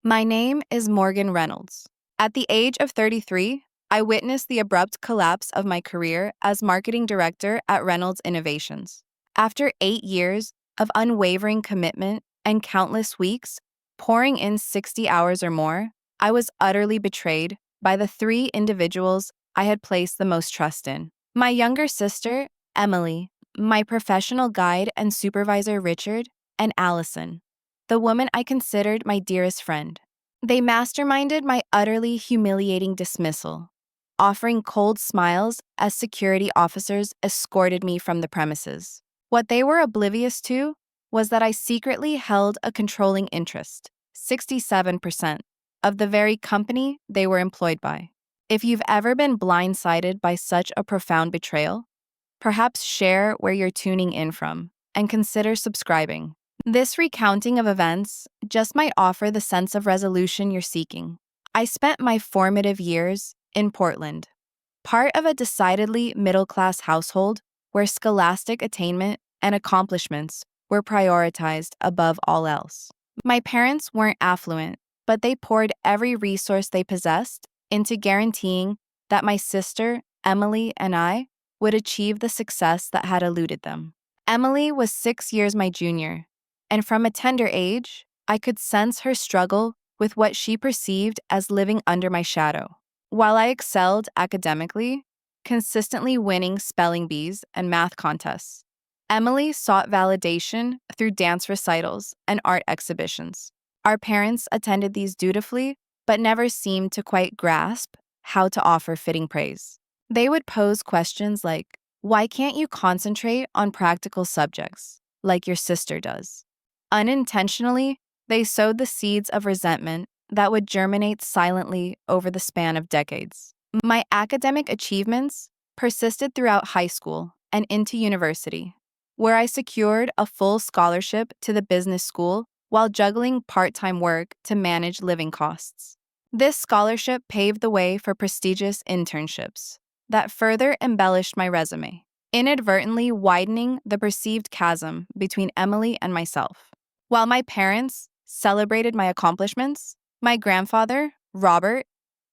My name is Morgan Reynolds. At the age of 33, I witnessed the abrupt collapse of my career as marketing director at Reynolds Innovations. After 8 years of unwavering commitment and countless weeks, pouring in 60 hours or more, I was utterly betrayed by the three individuals I had placed the most trust in. My younger sister, Emily, my professional guide and supervisor, Richard, and Allison, the woman I considered my dearest friend. They masterminded my utterly humiliating dismissal, offering cold smiles as security officers escorted me from the premises. What they were oblivious to was that I secretly held a controlling interest, 67%, of the very company they were employed by. If you've ever been blindsided by such a profound betrayal, perhaps share where you're tuning in from and consider subscribing. This recounting of events just might offer the sense of resolution you're seeking. I spent my formative years in Portland, part of a decidedly middle-class household where scholastic attainment and accomplishments were prioritized above all else. My parents weren't affluent, but they poured every resource they possessed into guaranteeing that my sister, Emily, and I would achieve the success that had eluded them. Emily was 6 years my junior, and from a tender age, I could sense her struggle with what she perceived as living under my shadow. While I excelled academically, consistently winning spelling bees and math contests, Emily sought validation through dance recitals and art exhibitions. Our parents attended these dutifully, but never seemed to quite grasp how to offer fitting praise. They would pose questions like, "Why can't you concentrate on practical subjects like your sister does?" Unintentionally, they sowed the seeds of resentment that would germinate silently over the span of decades. My academic achievements persisted throughout high school and into university, where I secured a full scholarship to the business school while juggling part-time work to manage living costs. This scholarship paved the way for prestigious internships that further embellished my resume, inadvertently widening the perceived chasm between Emily and myself. While my parents celebrated my accomplishments, my grandfather, Robert,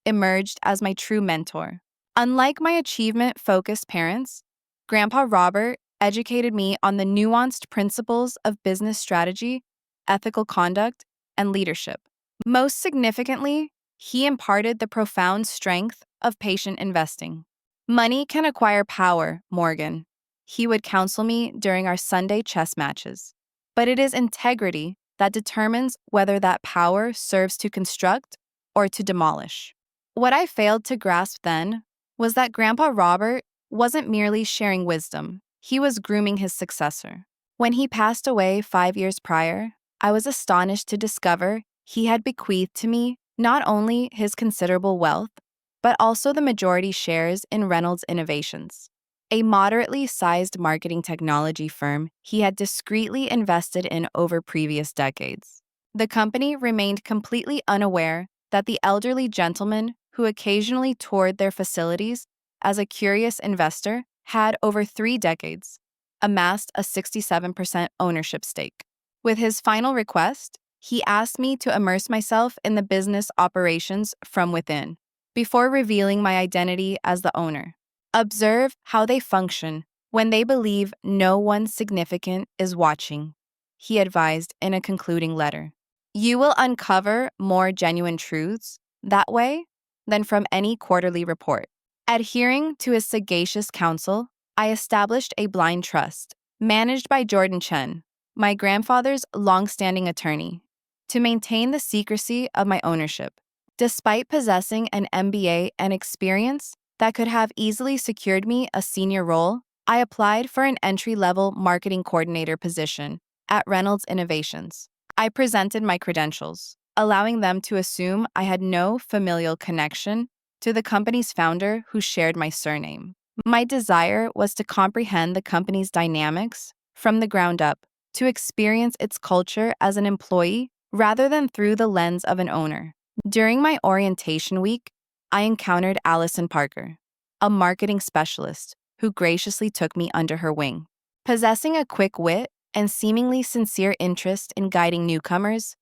emerged as my true mentor. Unlike my achievement-focused parents, Grandpa Robert educated me on the nuanced principles of business strategy, ethical conduct, and leadership. Most significantly, he imparted the profound strength of patient investing. "Money can acquire power, Morgan," he would counsel me during our Sunday chess matches. "But it is integrity that determines whether that power serves to construct or to demolish." What I failed to grasp then was that Grandpa Robert wasn't merely sharing wisdom, he was grooming his successor. When he passed away 5 years prior, I was astonished to discover he had bequeathed to me not only his considerable wealth, but also the majority shares in Reynolds Innovations, a moderately sized marketing technology firm he had discreetly invested in over previous decades. The company remained completely unaware that the elderly gentleman who occasionally toured their facilities as a curious investor had, over 3 decades, amassed a 67% ownership stake. With his final request, he asked me to immerse myself in the business operations from within, before revealing my identity as the owner. "Observe how they function when they believe no one significant is watching," he advised in a concluding letter. "You will uncover more genuine truths that way than from any quarterly report." Adhering to his sagacious counsel, I established a blind trust, managed by Jordan Chen, my grandfather's long-standing attorney, to maintain the secrecy of my ownership. Despite possessing an MBA and experience that could have easily secured me a senior role, I applied for an entry-level marketing coordinator position at Reynolds Innovations. I presented my credentials, allowing them to assume I had no familial connection to the company's founder who shared my surname. My desire was to comprehend the company's dynamics from the ground up, to experience its culture as an employee rather than through the lens of an owner. During my orientation week, I encountered Allison Parker, a marketing specialist who graciously took me under her wing. Possessing a quick wit and seemingly sincere interest in guiding newcomers,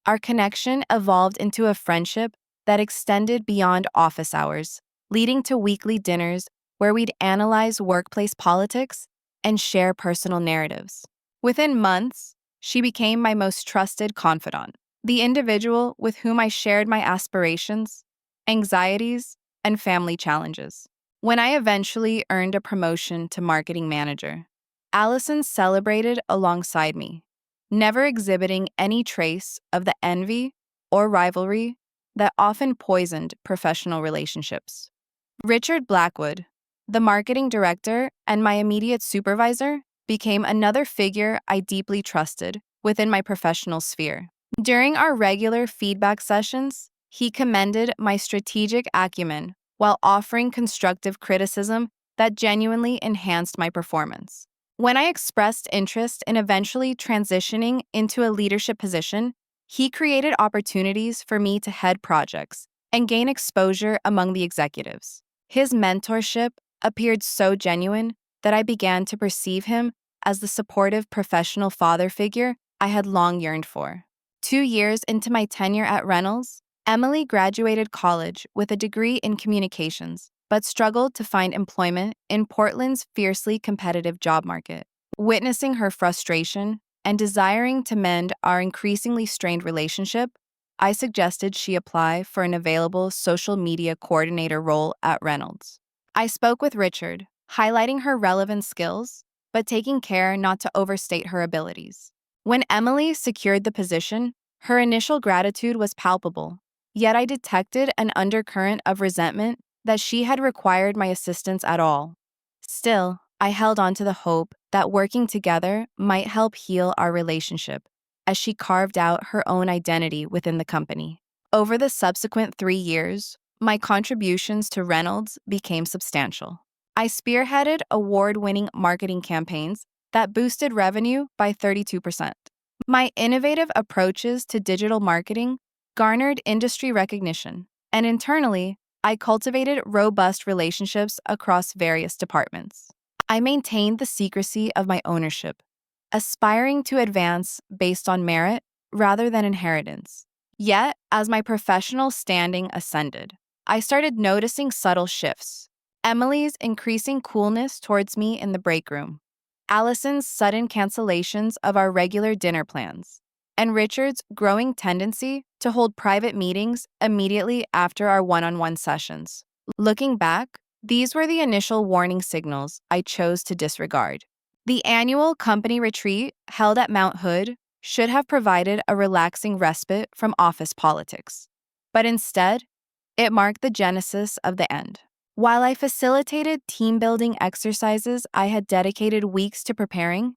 Our connection evolved into a friendship that extended beyond office hours, leading to weekly dinners where we'd analyze workplace politics and share personal narratives. Within months, she became my most trusted confidant, the individual with whom I shared my aspirations, anxieties, and family challenges. When I eventually earned a promotion to marketing manager, Allison celebrated alongside me, never exhibiting any trace of the envy or rivalry that often poisoned professional relationships. Richard Blackwood, the marketing director and my immediate supervisor, became another figure I deeply trusted within my professional sphere. During our regular feedback sessions, he commended my strategic acumen while offering constructive criticism that genuinely enhanced my performance. When I expressed interest in eventually transitioning into a leadership position, he created opportunities for me to head projects and gain exposure among the executives. His mentorship appeared so genuine that I began to perceive him as the supportive professional father figure I had long yearned for. 2 years into my tenure at Reynolds, Emily graduated college with a degree in communications, but struggled to find employment in Portland's fiercely competitive job market. Witnessing her frustration and desiring to mend our increasingly strained relationship, I suggested she apply for an available social media coordinator role at Reynolds. I spoke with Richard, highlighting her relevant skills, but taking care not to overstate her abilities. When Emily secured the position, her initial gratitude was palpable, yet I detected an undercurrent of resentment that she had required my assistance at all. Still, I held on to the hope that working together might help heal our relationship as she carved out her own identity within the company. Over the subsequent 3 years, my contributions to Reynolds became substantial. I spearheaded award-winning marketing campaigns that boosted revenue by 32%. My innovative approaches to digital marketing garnered industry recognition, and internally, I cultivated robust relationships across various departments. I maintained the secrecy of my ownership, aspiring to advance based on merit rather than inheritance. Yet, as my professional standing ascended, I started noticing subtle shifts. Emily's increasing coolness towards me in the break room, Allison's sudden cancellations of our regular dinner plans, and Richard's growing tendency to hold private meetings immediately after our one-on-one sessions. Looking back, these were the initial warning signals I chose to disregard. The annual company retreat held at Mount Hood should have provided a relaxing respite from office politics, but instead, it marked the genesis of the end. While I facilitated team-building exercises I had dedicated weeks to preparing,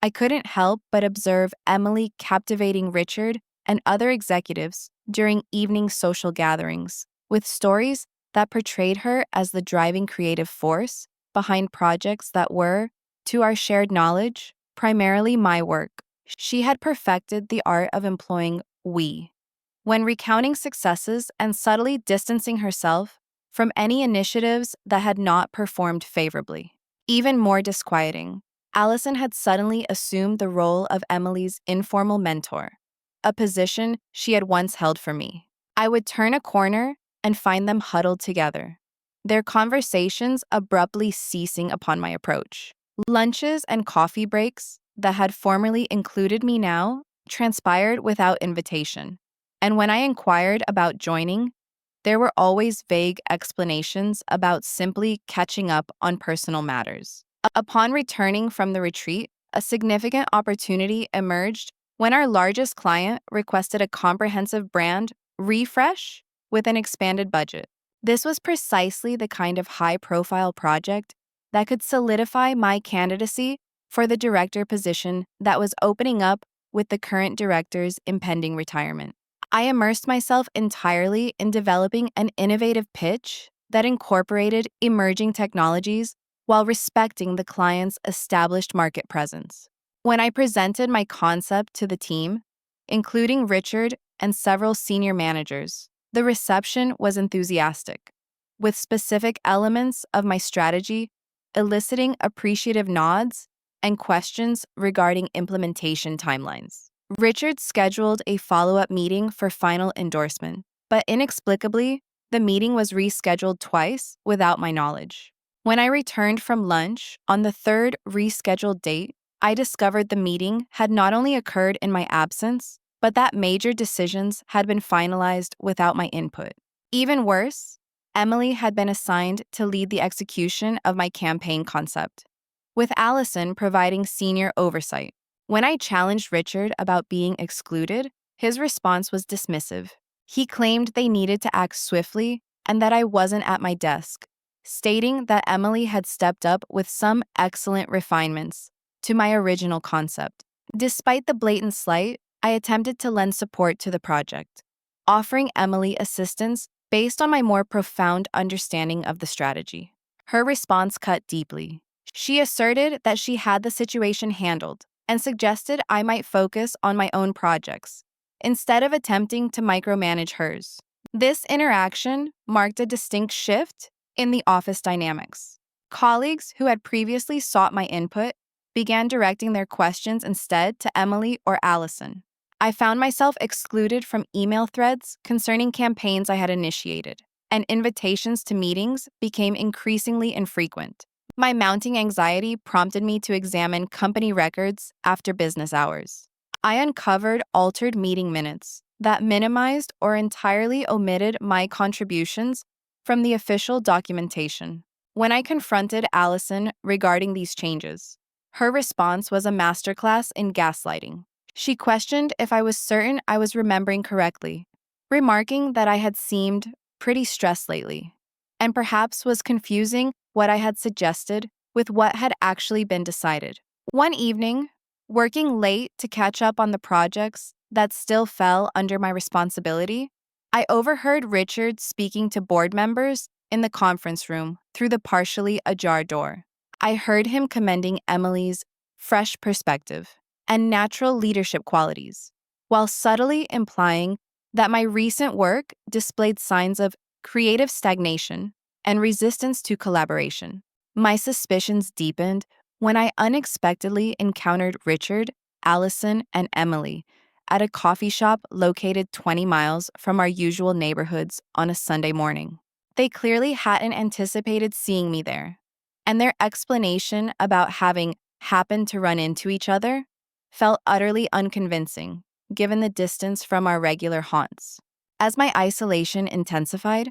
I couldn't help but observe Emily captivating Richard and other executives during evening social gatherings with stories that portrayed her as the driving creative force behind projects that were, to our shared knowledge, primarily my work. She had perfected the art of employing we when recounting successes and subtly distancing herself from any initiatives that had not performed favorably. Even more disquieting, Allison had suddenly assumed the role of Emily's informal mentor, a position she had once held for me. I would turn a corner and find them huddled together, their conversations abruptly ceasing upon my approach. Lunches and coffee breaks that had formerly included me now transpired without invitation, and when I inquired about joining, there were always vague explanations about simply catching up on personal matters. Upon returning from the retreat, a significant opportunity emerged when our largest client requested a comprehensive brand refresh with an expanded budget. This was precisely the kind of high-profile project that could solidify my candidacy for the director position that was opening up with the current director's impending retirement. I immersed myself entirely in developing an innovative pitch that incorporated emerging technologies while respecting the client's established market presence. When I presented my concept to the team, including Richard and several senior managers, the reception was enthusiastic, with specific elements of my strategy eliciting appreciative nods and questions regarding implementation timelines. Richard scheduled a follow-up meeting for final endorsement, but inexplicably, the meeting was rescheduled twice without my knowledge. When I returned from lunch on the third rescheduled date, I discovered the meeting had not only occurred in my absence, but that major decisions had been finalized without my input. Even worse, Emily had been assigned to lead the execution of my campaign concept, with Allison providing senior oversight. When I challenged Richard about being excluded, his response was dismissive. He claimed they needed to act swiftly and that I wasn't at my desk, stating that Emily had stepped up with some excellent refinements to my original concept. Despite the blatant slight, I attempted to lend support to the project, offering Emily assistance based on my more profound understanding of the strategy. Her response cut deeply. She asserted that she had the situation handled and suggested I might focus on my own projects instead of attempting to micromanage hers. This interaction marked a distinct shift in the office dynamics. Colleagues who had previously sought my input began directing their questions instead to Emily or Allison. I found myself excluded from email threads concerning campaigns I had initiated, and invitations to meetings became increasingly infrequent. My mounting anxiety prompted me to examine company records after business hours. I uncovered altered meeting minutes that minimized or entirely omitted my contributions from the official documentation. When I confronted Allison regarding these changes, her response was a masterclass in gaslighting. She questioned if I was certain I was remembering correctly, remarking that I had seemed pretty stressed lately, and perhaps was confusing what I had suggested with what had actually been decided. One evening, working late to catch up on the projects that still fell under my responsibility, I overheard Richard speaking to board members in the conference room through the partially ajar door. I heard him commending Emily's fresh perspective and natural leadership qualities, while subtly implying that my recent work displayed signs of creative stagnation and resistance to collaboration. My suspicions deepened when I unexpectedly encountered Richard, Allison, and Emily at a coffee shop located 20 miles from our usual neighborhoods on a Sunday morning. They clearly hadn't anticipated seeing me there, and their explanation about having happened to run into each other felt utterly unconvincing, given the distance from our regular haunts. As my isolation intensified,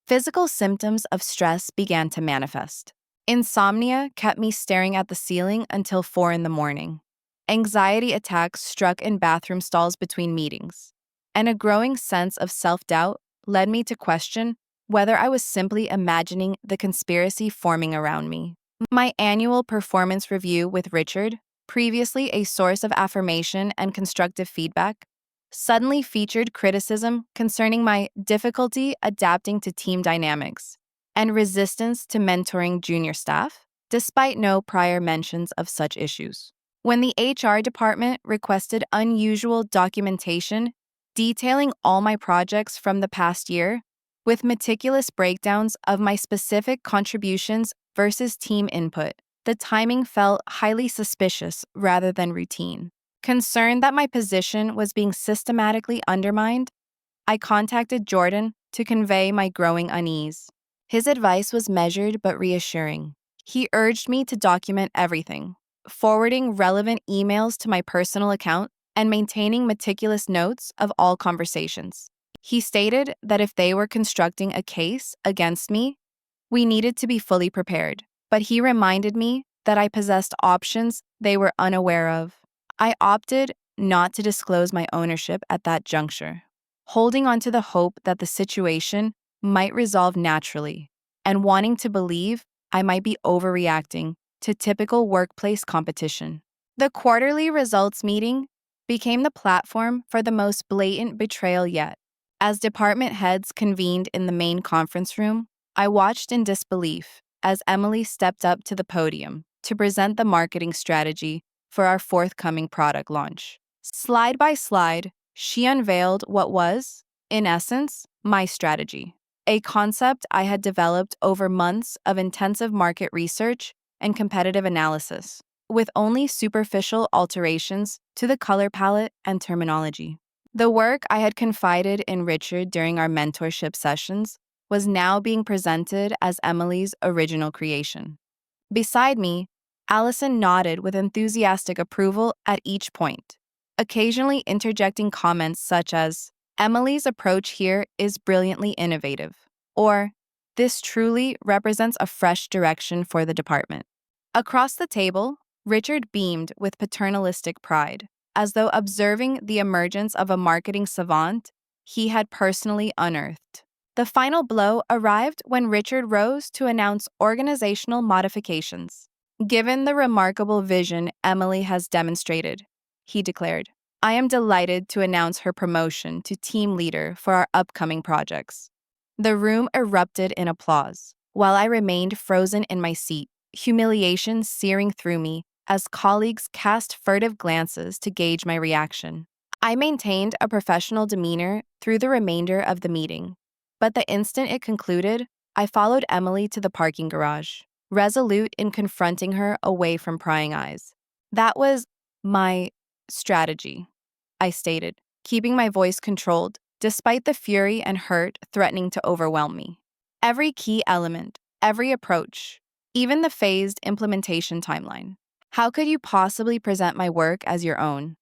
physical symptoms of stress began to manifest. Insomnia kept me staring at the ceiling until 4 in the morning. Anxiety attacks struck in bathroom stalls between meetings, and a growing sense of self-doubt led me to question whether I was simply imagining the conspiracy forming around me. My annual performance review with Richard, previously a source of affirmation and constructive feedback, suddenly featured criticism concerning my difficulty adapting to team dynamics and resistance to mentoring junior staff, despite no prior mentions of such issues. When the HR department requested unusual documentation detailing all my projects from the past year, with meticulous breakdowns of my specific contributions versus team input, the timing felt highly suspicious rather than routine. Concerned that my position was being systematically undermined, I contacted Jordan to convey my growing unease. His advice was measured but reassuring. He urged me to document everything, forwarding relevant emails to my personal account and maintaining meticulous notes of all conversations. He stated that if they were constructing a case against me, we needed to be fully prepared, but he reminded me that I possessed options they were unaware of. I opted not to disclose my ownership at that juncture, holding on to the hope that the situation might resolve naturally and wanting to believe I might be overreacting to typical workplace competition. The quarterly results meeting became the platform for the most blatant betrayal yet. As department heads convened in the main conference room, I watched in disbelief as Emily stepped up to the podium to present the marketing strategy for our forthcoming product launch. Slide by slide, she unveiled what was, in essence, my strategy, a concept I had developed over months of intensive market research and competitive analysis. with only superficial alterations to the color palette and terminology. The work I had confided in Richard during our mentorship sessions was now being presented as Emily's original creation. Beside me, Allison nodded with enthusiastic approval at each point, occasionally interjecting comments such as, "Emily's approach here is brilliantly innovative," or, "This truly represents a fresh direction for the department." Across the table, Richard beamed with paternalistic pride, as though observing the emergence of a marketing savant he had personally unearthed. The final blow arrived when Richard rose to announce organizational modifications. "Given the remarkable vision Emily has demonstrated," he declared, "I am delighted to announce her promotion to team leader for our upcoming projects." The room erupted in applause, while I remained frozen in my seat, humiliation searing through me as colleagues cast furtive glances to gauge my reaction. I maintained a professional demeanor through the remainder of the meeting, but the instant it concluded, I followed Emily to the parking garage, resolute in confronting her away from prying eyes. "That was my strategy," I stated, keeping my voice controlled despite the fury and hurt threatening to overwhelm me. "Every key element, every approach, even the phased implementation timeline. How could you possibly present my work as your own?"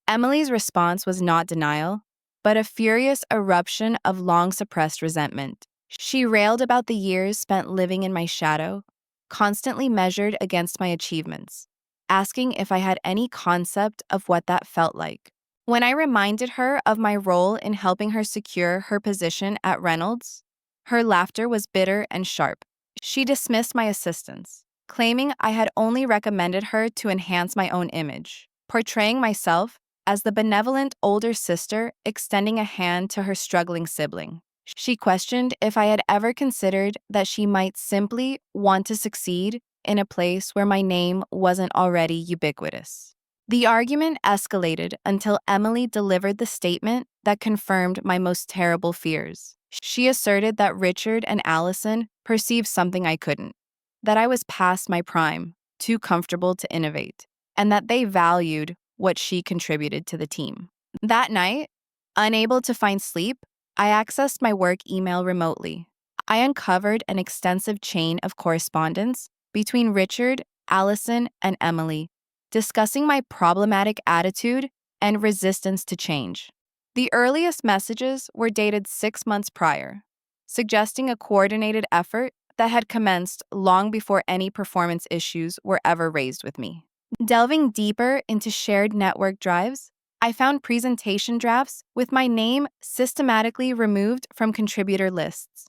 Emily's response was not denial, but a furious eruption of long-suppressed resentment. She railed about the years spent living in my shadow, constantly measured against my achievements, asking if I had any concept of what that felt like. When I reminded her of my role in helping her secure her position at Reynolds, her laughter was bitter and sharp. She dismissed my assistance, claiming I had only recommended her to enhance my own image, portraying myself as the benevolent older sister extending a hand to her struggling sibling. She questioned if I had ever considered that she might simply want to succeed in a place where my name wasn't already ubiquitous. The argument escalated until Emily delivered the statement that confirmed my most terrible fears. She asserted that Richard and Allison perceived something I couldn't, that I was past my prime, too comfortable to innovate, and that they valued what she contributed to the team. That night, unable to find sleep, I accessed my work email remotely. I uncovered an extensive chain of correspondence between Richard, Allison, and Emily, discussing my problematic attitude and resistance to change. The earliest messages were dated 6 months prior, suggesting a coordinated effort that had commenced long before any performance issues were ever raised with me. Delving deeper into shared network drives, I found presentation drafts with my name systematically removed from contributor lists,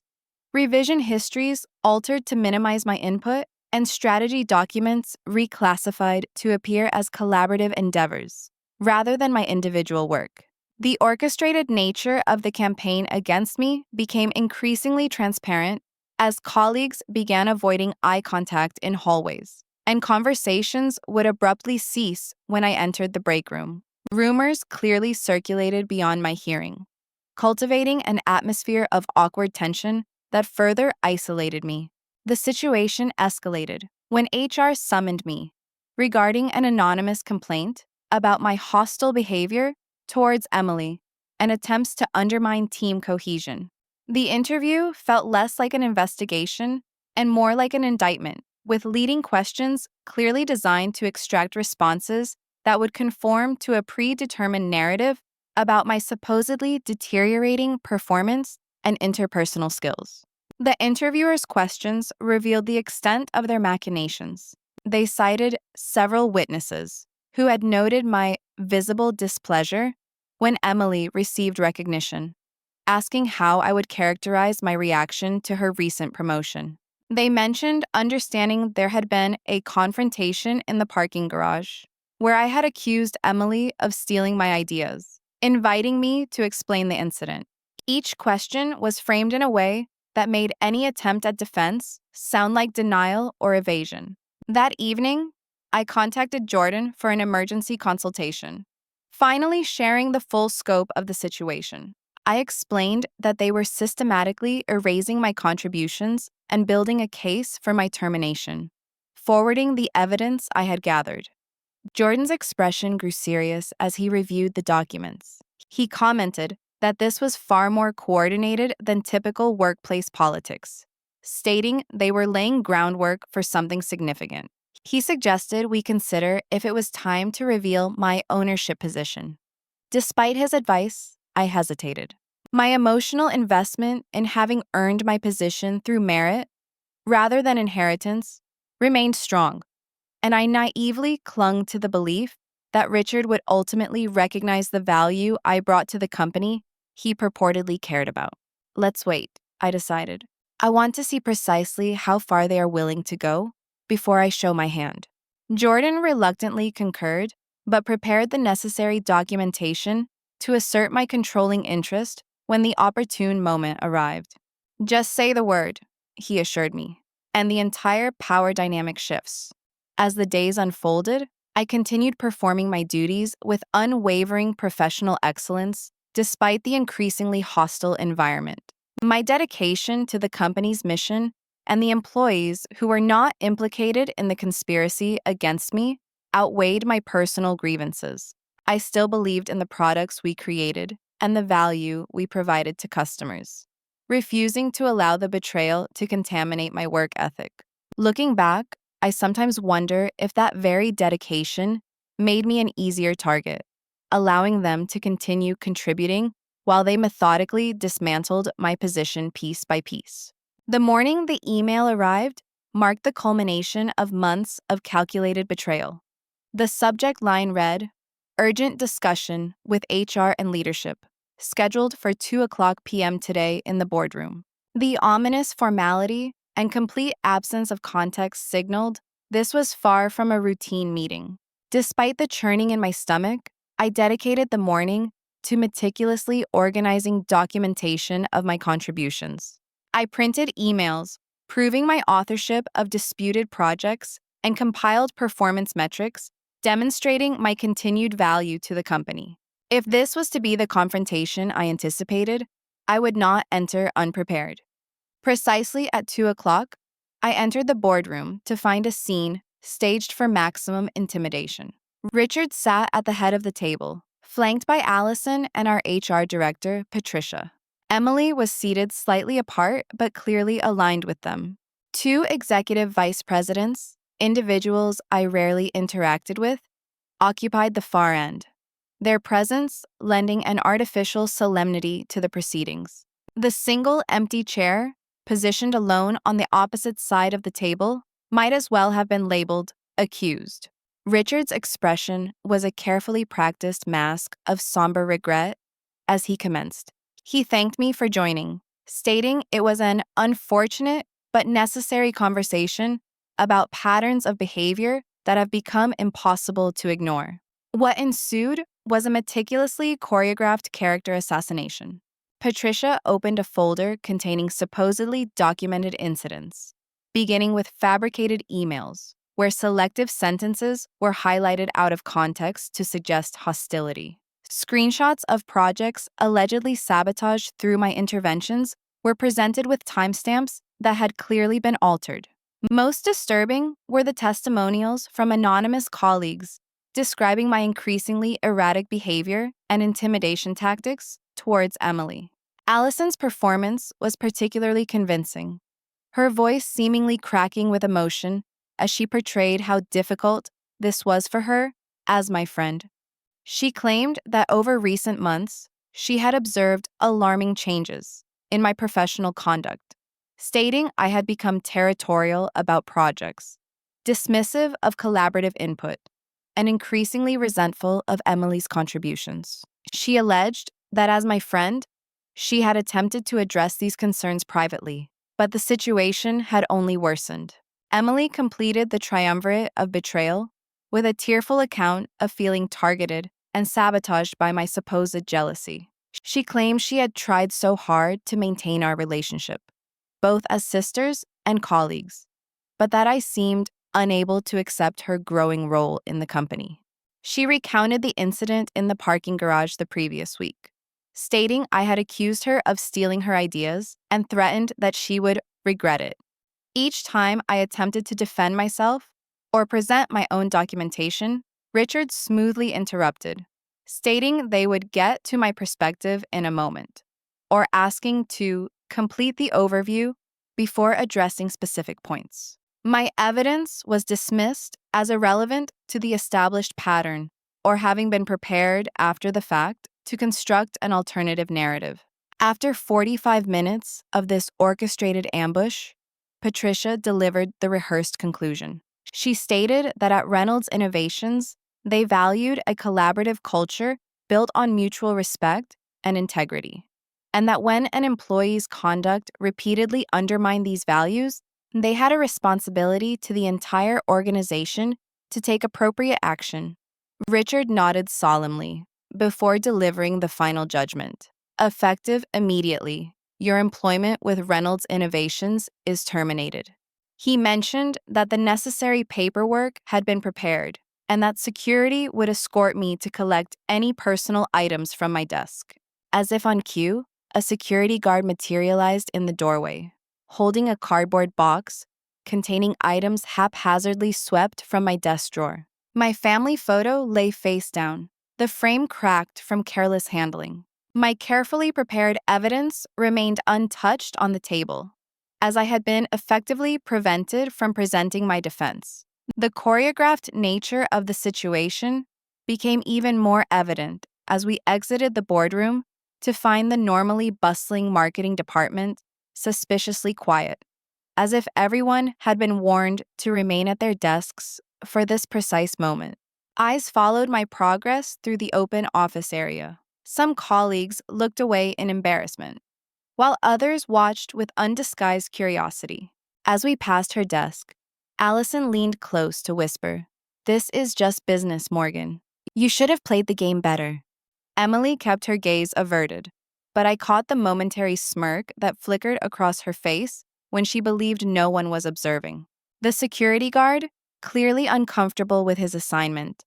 revision histories altered to minimize my input, and strategy documents reclassified to appear as collaborative endeavors, rather than my individual work. The orchestrated nature of the campaign against me became increasingly transparent as colleagues began avoiding eye contact in hallways, and conversations would abruptly cease when I entered the break room. Rumors clearly circulated beyond my hearing, cultivating an atmosphere of awkward tension that further isolated me. The situation escalated when HR summoned me regarding an anonymous complaint about my hostile behavior towards Emily and attempts to undermine team cohesion. The interview felt less like an investigation and more like an indictment, with leading questions clearly designed to extract responses that would conform to a predetermined narrative about my supposedly deteriorating performance and interpersonal skills. The interviewer's questions revealed the extent of their machinations. They cited several witnesses who had noted my visible displeasure when Emily received recognition, asking how I would characterize my reaction to her recent promotion. They mentioned understanding there had been a confrontation in the parking garage, where I had accused Emily of stealing my ideas, inviting me to explain the incident. Each question was framed in a way that made any attempt at defense sound like denial or evasion. That evening, I contacted Jordan for an emergency consultation, finally sharing the full scope of the situation. I explained that they were systematically erasing my contributions and building a case for my termination. forwarding the evidence I had gathered. Jordan's expression grew serious as he reviewed the documents. He commented that this was far more coordinated than typical workplace politics, stating they were laying groundwork for something significant. He suggested we consider if it was time to reveal my ownership position. Despite his advice, I hesitated. My emotional investment in having earned my position through merit, rather than inheritance, remained strong, and I naively clung to the belief that Richard would ultimately recognize the value I brought to the company he purportedly cared about. Let's wait, I decided. I want to see precisely how far they are willing to go before I show my hand. Jordan reluctantly concurred, but prepared the necessary documentation to assert my controlling interest when the opportune moment arrived. Just say the word, he assured me, and the entire power dynamic shifts. As the days unfolded, I continued performing my duties with unwavering professional excellence despite the increasingly hostile environment. My dedication to the company's mission and the employees who were not implicated in the conspiracy against me outweighed my personal grievances. I still believed in the products we created and the value we provided to customers, refusing to allow the betrayal to contaminate my work ethic. Looking back, I sometimes wonder if that very dedication made me an easier target, allowing them to continue contributing while they methodically dismantled my position piece by piece. The morning the email arrived marked the culmination of months of calculated betrayal. The subject line read, "Urgent discussion with HR and leadership, scheduled for 2:00 p.m. today in the boardroom." The ominous formality and complete absence of context signaled this was far from a routine meeting. Despite the churning in my stomach, I dedicated the morning to meticulously organizing documentation of my contributions. I printed emails proving my authorship of disputed projects and compiled performance metrics demonstrating my continued value to the company. If this was to be the confrontation I anticipated, I would not enter unprepared. Precisely at 2:00, I entered the boardroom to find a scene staged for maximum intimidation. Richard sat at the head of the table, flanked by Allison and our HR director, Patricia. Emily was seated slightly apart but clearly aligned with them. Two executive vice presidents, individuals I rarely interacted with, occupied the far end, their presence lending an artificial solemnity to the proceedings. The single empty chair, positioned alone on the opposite side of the table, might as well have been labeled accused. Richard's expression was a carefully practiced mask of somber regret as he commenced. He thanked me for joining, stating it was an unfortunate but necessary conversation about patterns of behavior that have become impossible to ignore. What ensued was a meticulously choreographed character assassination. Patricia opened a folder containing supposedly documented incidents, beginning with fabricated emails, where selective sentences were highlighted out of context to suggest hostility. Screenshots of projects allegedly sabotaged through my interventions were presented with timestamps that had clearly been altered. Most disturbing were the testimonials from anonymous colleagues describing my increasingly erratic behavior and intimidation tactics towards Emily. Allison's performance was particularly convincing, her voice seemingly cracking with emotion as she portrayed how difficult this was for her as my friend. She claimed that over recent months, she had observed alarming changes in my professional conduct, stating I had become territorial about projects, dismissive of collaborative input, and increasingly resentful of Emily's contributions. She alleged that as my friend, she had attempted to address these concerns privately, but the situation had only worsened. Emily completed the triumvirate of betrayal with a tearful account of feeling targeted and sabotaged by my supposed jealousy. She claimed she had tried so hard to maintain our relationship, both as sisters and colleagues, but that I seemed unable to accept her growing role in the company. She recounted the incident in the parking garage the previous week, stating I had accused her of stealing her ideas and threatened that she would regret it. Each time I attempted to defend myself or present my own documentation, Richard smoothly interrupted, stating they would get to my perspective in a moment, or asking to complete the overview before addressing specific points. My evidence was dismissed as irrelevant to the established pattern or having been prepared after the fact to construct an alternative narrative. After 45 minutes of this orchestrated ambush, Patricia delivered the rehearsed conclusion. She stated that at Reynolds Innovations, they valued a collaborative culture built on mutual respect and integrity, and that when an employee's conduct repeatedly undermined these values, they had a responsibility to the entire organization to take appropriate action. Richard nodded solemnly before delivering the final judgment. Effective immediately, your employment with Reynolds Innovations is terminated. He mentioned that the necessary paperwork had been prepared and that security would escort me to collect any personal items from my desk. As if on cue, a security guard materialized in the doorway, holding a cardboard box containing items haphazardly swept from my desk drawer. My family photo lay face down, the frame cracked from careless handling. My carefully prepared evidence remained untouched on the table, as I had been effectively prevented from presenting my defense. The choreographed nature of the situation became even more evident as we exited the boardroom to find the normally bustling marketing department suspiciously quiet, as if everyone had been warned to remain at their desks for this precise moment. Eyes followed my progress through the open office area. Some colleagues looked away in embarrassment, while others watched with undisguised curiosity. As we passed her desk, Allison leaned close to whisper, "This is just business, Morgan. You should have played the game better." Emily kept her gaze averted, but I caught the momentary smirk that flickered across her face when she believed no one was observing. The security guard, clearly uncomfortable with his assignment,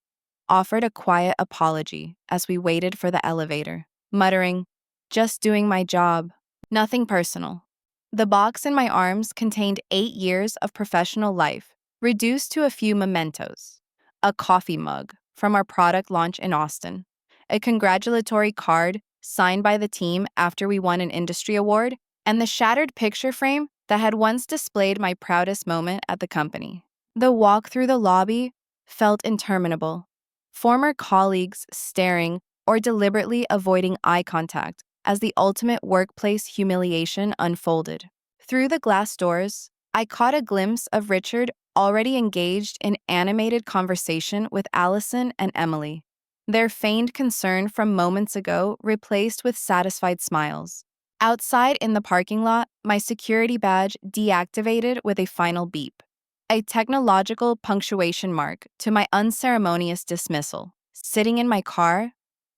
offered a quiet apology as we waited for the elevator, muttering, "Just doing my job. Nothing personal." The box in my arms contained 8 years of professional life, reduced to a few mementos: a coffee mug from our product launch in Austin, a congratulatory card signed by the team after we won an industry award, and the shattered picture frame that had once displayed my proudest moment at the company. The walk through the lobby felt interminable, former colleagues staring or deliberately avoiding eye contact as the ultimate workplace humiliation unfolded. Through the glass doors, I caught a glimpse of Richard already engaged in animated conversation with Allison and Emily, their feigned concern from moments ago replaced with satisfied smiles. Outside in the parking lot, my security badge deactivated with a final beep, a technological punctuation mark to my unceremonious dismissal. Sitting in my car,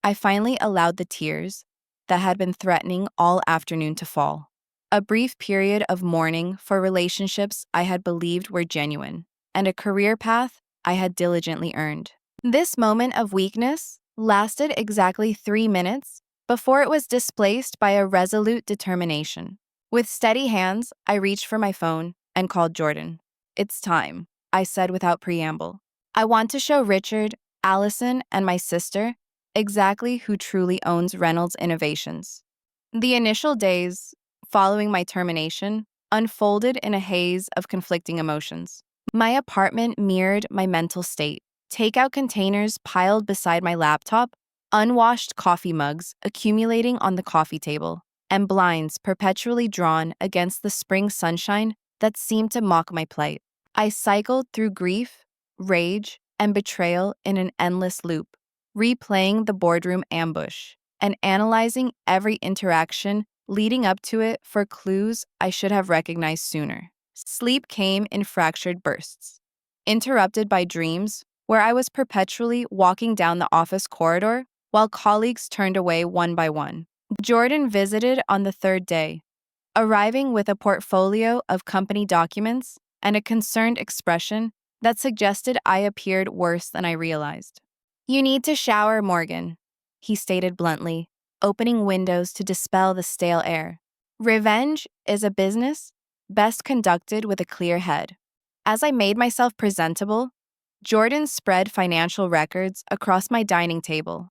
I finally allowed the tears that had been threatening all afternoon to fall. A brief period of mourning for relationships I had believed were genuine, and a career path I had diligently earned. This moment of weakness lasted exactly 3 minutes before it was displaced by a resolute determination. With steady hands, I reached for my phone and called Jordan. "It's time," I said without preamble. "I want to show Richard, Allison, and my sister exactly who truly owns Reynolds Innovations." The initial days, following my termination, unfolded in a haze of conflicting emotions. My apartment mirrored my mental state. Takeout containers piled beside my laptop, unwashed coffee mugs accumulating on the coffee table, and blinds perpetually drawn against the spring sunshine that seemed to mock my plight. I cycled through grief, rage, and betrayal in an endless loop, replaying the boardroom ambush and analyzing every interaction leading up to it for clues I should have recognized sooner. Sleep came in fractured bursts, interrupted by dreams where I was perpetually walking down the office corridor while colleagues turned away one by one. Jordan visited on the 3rd day, arriving with a portfolio of company documents and a concerned expression that suggested I appeared worse than I realized. "You need to shower, Morgan," he stated bluntly, opening windows to dispel the stale air. "Revenge is a business best conducted with a clear head. As I made myself presentable, Jordan spread financial records across my dining table,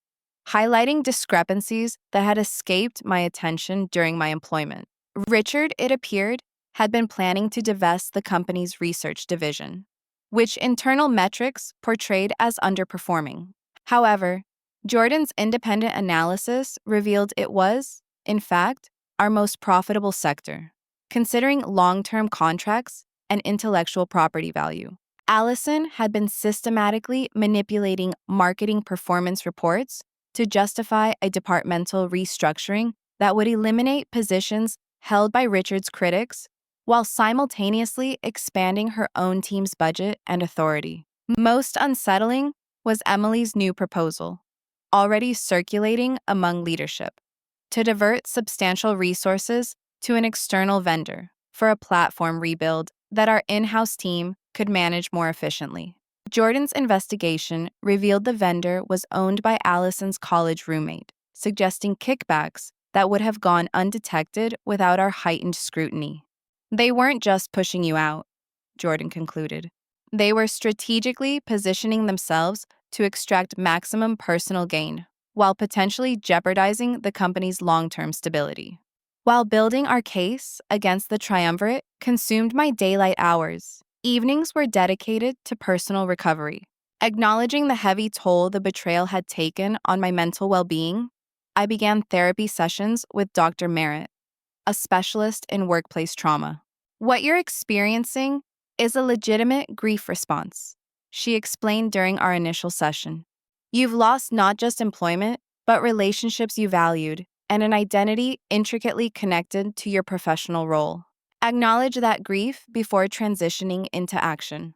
highlighting discrepancies that had escaped my attention during my employment. Richard, it appeared, had been planning to divest the company's research division, which internal metrics portrayed as underperforming. However, Jordan's independent analysis revealed it was, in fact, our most profitable sector, considering long-term contracts and intellectual property value. Allison had been systematically manipulating marketing performance reports to justify a departmental restructuring that would eliminate positions held by Richard's critics while simultaneously expanding her own team's budget and authority. Most unsettling was Emily's new proposal, already circulating among leadership, to divert substantial resources to an external vendor for a platform rebuild that our in-house team could manage more efficiently. Jordan's investigation revealed the vendor was owned by Allison's college roommate, suggesting kickbacks that would have gone undetected without our heightened scrutiny. They weren't just pushing you out, Jordan concluded. They were strategically positioning themselves to extract maximum personal gain, while potentially jeopardizing the company's long-term stability. While building our case against the triumvirate consumed my daylight hours, evenings were dedicated to personal recovery. Acknowledging the heavy toll the betrayal had taken on my mental well-being, I began therapy sessions with Dr. Merritt, a specialist in workplace trauma. What you're experiencing is a legitimate grief response, she explained during our initial session. You've lost not just employment, but relationships you valued, and an identity intricately connected to your professional role. Acknowledge that grief before transitioning into action.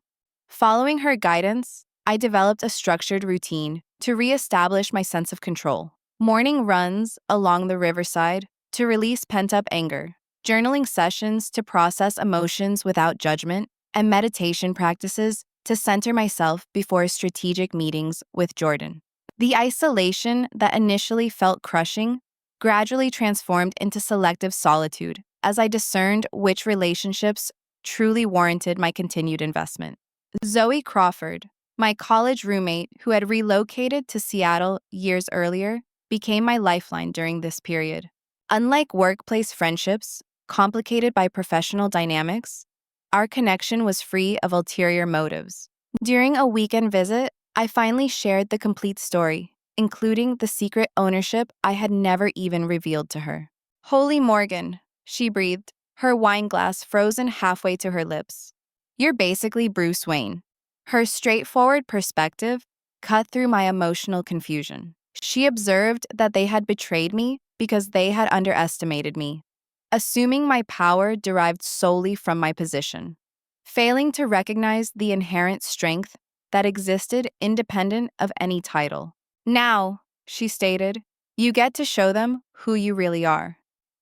Following her guidance, I developed a structured routine to reestablish my sense of control. Morning runs along the riverside to release pent-up anger, journaling sessions to process emotions without judgment, and meditation practices to center myself before strategic meetings with Jordan. The isolation that initially felt crushing gradually transformed into selective solitude as I discerned which relationships truly warranted my continued investment. Zoe Crawford, my college roommate who had relocated to Seattle years earlier, became my lifeline during this period. Unlike workplace friendships, complicated by professional dynamics, our connection was free of ulterior motives. During a weekend visit, I finally shared the complete story, including the secret ownership I had never even revealed to her. "Holy Morgan," she breathed, her wine glass frozen halfway to her lips. "You're basically Bruce Wayne." Her straightforward perspective cut through my emotional confusion. She observed that they had betrayed me because they had underestimated me, assuming my power derived solely from my position, failing to recognize the inherent strength that existed independent of any title. "Now," she stated, "you get to show them who you really are."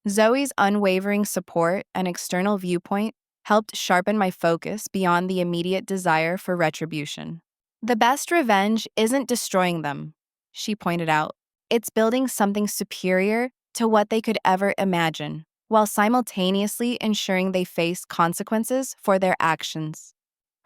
Zoe's unwavering support and external viewpoint helped sharpen my focus beyond the immediate desire for retribution. "The best revenge isn't destroying them," she pointed out. "It's building something superior to what they could ever imagine, while simultaneously ensuring they face consequences for their actions."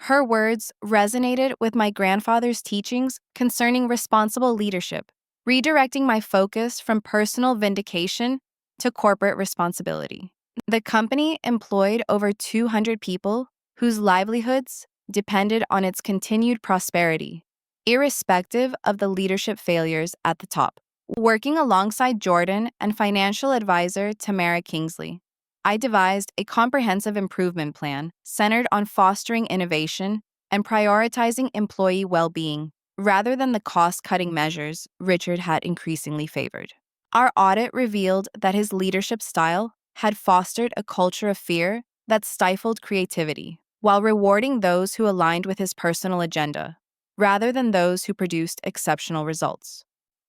Her words resonated with my grandfather's teachings concerning responsible leadership, redirecting my focus from personal vindication to corporate responsibility. The company employed over 200 people whose livelihoods depended on its continued prosperity, irrespective of the leadership failures at the top. Working alongside Jordan and financial advisor Tamara Kingsley, I devised a comprehensive improvement plan centered on fostering innovation and prioritizing employee well-being, rather than the cost-cutting measures Richard had increasingly favored. Our audit revealed that his leadership style had fostered a culture of fear that stifled creativity, while rewarding those who aligned with his personal agenda, rather than those who produced exceptional results.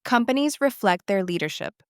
"Companies reflect their leadership,"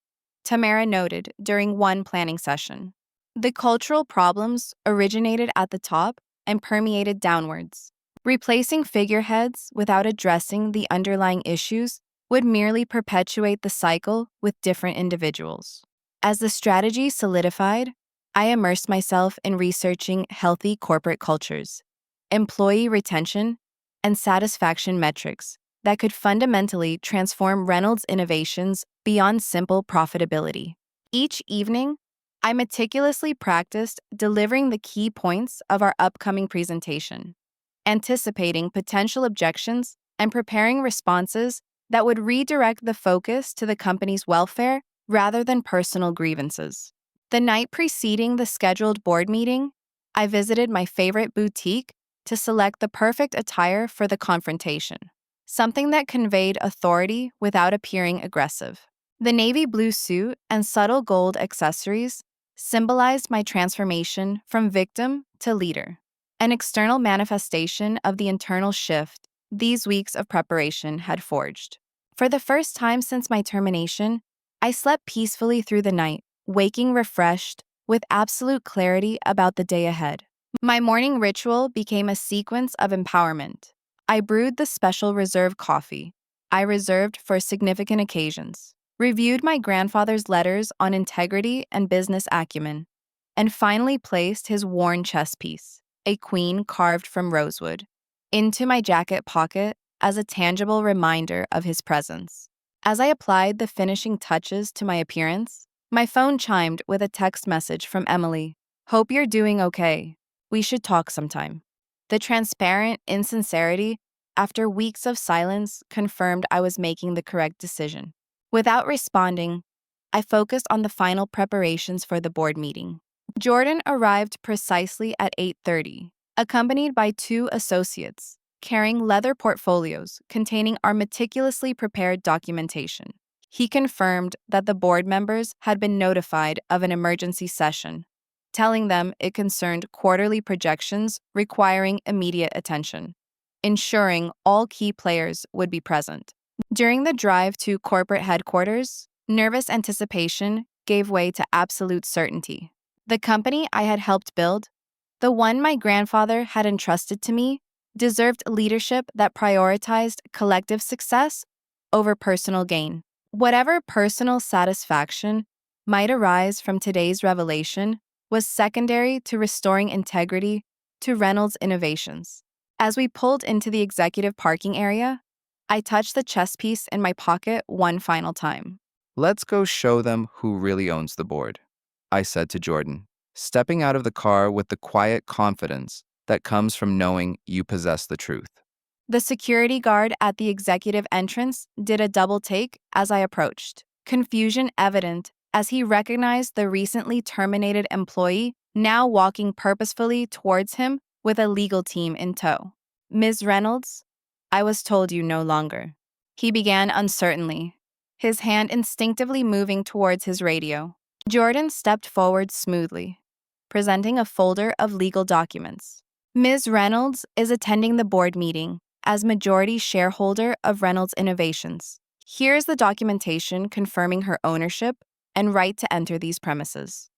Tamara noted during one planning session. "The cultural problems originated at the top and permeated downwards. Replacing figureheads without addressing the underlying issues would merely perpetuate the cycle with different individuals." As the strategy solidified, I immersed myself in researching healthy corporate cultures, employee retention, and satisfaction metrics that could fundamentally transform Reynolds Innovations beyond simple profitability. Each evening, I meticulously practiced delivering the key points of our upcoming presentation, anticipating potential objections and preparing responses that would redirect the focus to the company's welfare rather than personal grievances. The night preceding the scheduled board meeting, I visited my favorite boutique to select the perfect attire for the confrontation, something that conveyed authority without appearing aggressive. The navy blue suit and subtle gold accessories symbolized my transformation from victim to leader, an external manifestation of the internal shift these weeks of preparation had forged. For the first time since my termination, I slept peacefully through the night, waking refreshed with absolute clarity about the day ahead. My morning ritual became a sequence of empowerment. I brewed the special reserve coffee I reserved for significant occasions, reviewed my grandfather's letters on integrity and business acumen, and finally placed his worn chess piece, a queen carved from rosewood, into my jacket pocket as a tangible reminder of his presence. As I applied the finishing touches to my appearance, my phone chimed with a text message from Emily. "Hope you're doing okay. We should talk sometime." The transparent insincerity, after weeks of silence, confirmed I was making the correct decision. Without responding, I focused on the final preparations for the board meeting. Jordan arrived precisely at 8:30, accompanied by two associates, carrying leather portfolios containing our meticulously prepared documentation. He confirmed that the board members had been notified of an emergency session, telling them it concerned quarterly projections requiring immediate attention, ensuring all key players would be present. During the drive to corporate headquarters, nervous anticipation gave way to absolute certainty. The company I had helped build, the one my grandfather had entrusted to me, deserved leadership that prioritized collective success over personal gain. Whatever personal satisfaction might arise from today's revelation was secondary to restoring integrity to Reynolds Innovations. As we pulled into the executive parking area, I touched the chess piece in my pocket one final time. "Let's go show them who really owns the board," I said to Jordan, stepping out of the car with the quiet confidence that comes from knowing you possess the truth. The security guard at the executive entrance did a double take as I approached, confusion evident as he recognized the recently terminated employee now walking purposefully towards him with a legal team in tow. "Ms. Reynolds, I was told you no longer," he began uncertainly, his hand instinctively moving towards his radio. Jordan stepped forward smoothly, presenting a folder of legal documents. "Ms. Reynolds is attending the board meeting as majority shareholder of Reynolds Innovations. Here's the documentation confirming her ownership and right to enter these premises."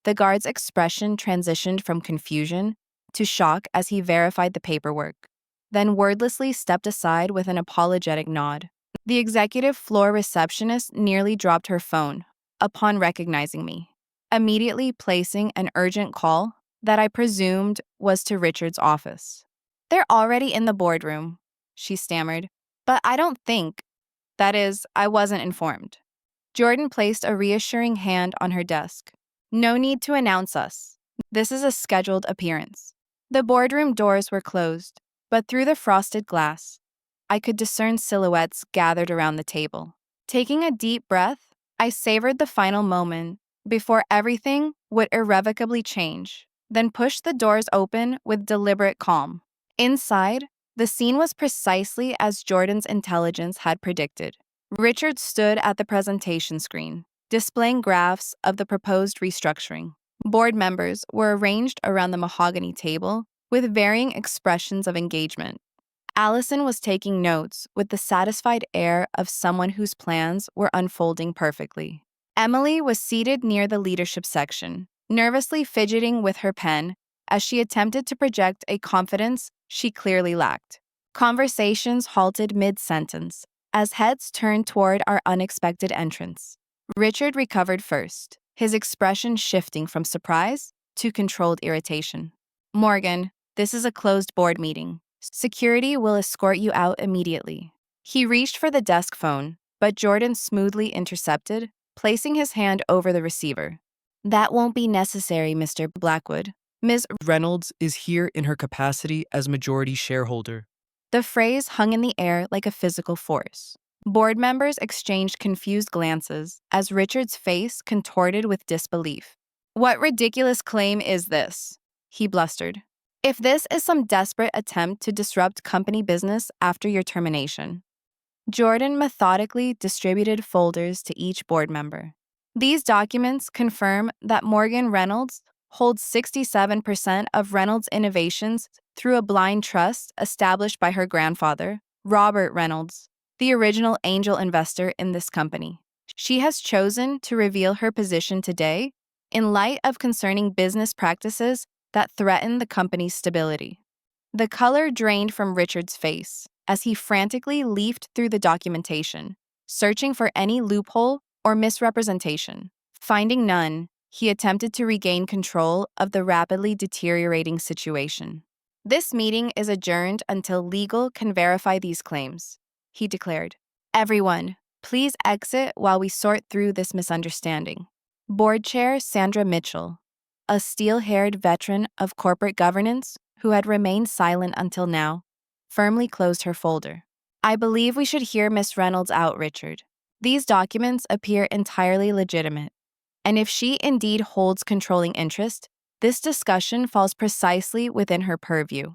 The guard's expression transitioned from confusion to shock as he verified the paperwork, then wordlessly stepped aside with an apologetic nod. The executive floor receptionist nearly dropped her phone upon recognizing me, immediately placing an urgent call that I presumed was to Richard's office. "They're already in the boardroom," she stammered, "but I don't think, that is, I wasn't informed." Jordan placed a reassuring hand on her desk. "No need to announce us. This is a scheduled appearance." The boardroom doors were closed, but through the frosted glass, I could discern silhouettes gathered around the table. Taking a deep breath, I savored the final moment before everything would irrevocably change, then pushed the doors open with deliberate calm. Inside, the scene was precisely as Jordan's intelligence had predicted. Richard stood at the presentation screen, displaying graphs of the proposed restructuring. Board members were arranged around the mahogany table with varying expressions of engagement. Allison was taking notes with the satisfied air of someone whose plans were unfolding perfectly. Emily was seated near the leadership section, nervously fidgeting with her pen as she attempted to project a confidence she clearly lacked. Conversations halted mid-sentence as heads turned toward our unexpected entrance. Richard recovered first, his expression shifting from surprise to controlled irritation. Morgan, this is a closed board meeting. Security will escort you out immediately. He reached for the desk phone, but Jordan smoothly intercepted, placing his hand over the receiver. That won't be necessary, Mr. Blackwood. Ms. Reynolds is here in her capacity as majority shareholder. The phrase hung in the air like a physical force. Board members exchanged confused glances as Richard's face contorted with disbelief. What ridiculous claim is this? He blustered. If this is some desperate attempt to disrupt company business after your termination. Jordan methodically distributed folders to each board member. These documents confirm that Morgan Reynolds holds 67% of Reynolds Innovations through a blind trust established by her grandfather, Robert Reynolds, the original angel investor in this company. She has chosen to reveal her position today in light of concerning business practices that threaten the company's stability. The color drained from Richard's face as he frantically leafed through the documentation, searching for any loophole or misrepresentation. Finding none, he attempted to regain control of the rapidly deteriorating situation. This meeting is adjourned until legal can verify these claims, he declared. Everyone, please exit while we sort through this misunderstanding. Board Chair Sandra Mitchell, a steel-haired veteran of corporate governance who had remained silent until now, firmly closed her folder. I believe we should hear Miss Reynolds out, Richard. These documents appear entirely legitimate, and if she indeed holds controlling interest, this discussion falls precisely within her purview.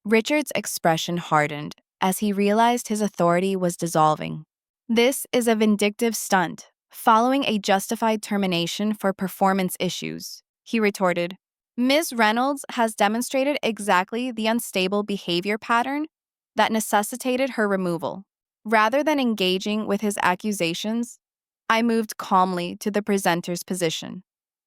Richard's expression hardened as he realized his authority was dissolving. This is a vindictive stunt, following a justified termination for performance issues, he retorted. Ms. Reynolds has demonstrated exactly the unstable behavior pattern that necessitated her removal. Rather than engaging with his accusations, I moved calmly to the presenter's position,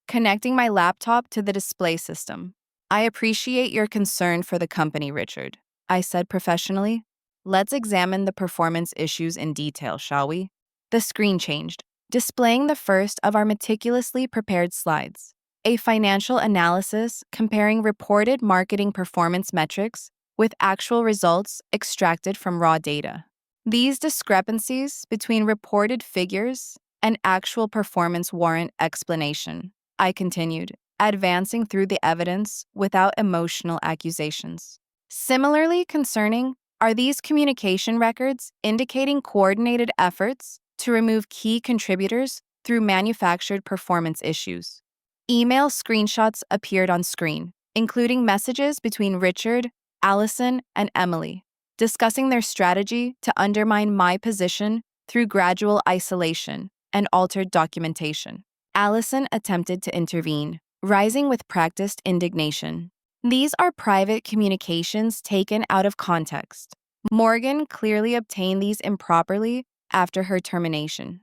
connecting my laptop to the display system. I appreciate your concern for the company, Richard, I said professionally. Let's examine the performance issues in detail, shall we? The screen changed, displaying the first of our meticulously prepared slides, a financial analysis comparing reported marketing performance metrics with actual results extracted from raw data. These discrepancies between reported figures and actual performance warrant explanation, I continued, advancing through the evidence without emotional accusations. Similarly concerning are these communication records indicating coordinated efforts to remove key contributors through manufactured performance issues. Email screenshots appeared on screen, including messages between Richard, Allison, and Emily, discussing their strategy to undermine my position through gradual isolation and altered documentation. Allison attempted to intervene, rising with practiced indignation. These are private communications taken out of context. Morgan clearly obtained these improperly after her termination.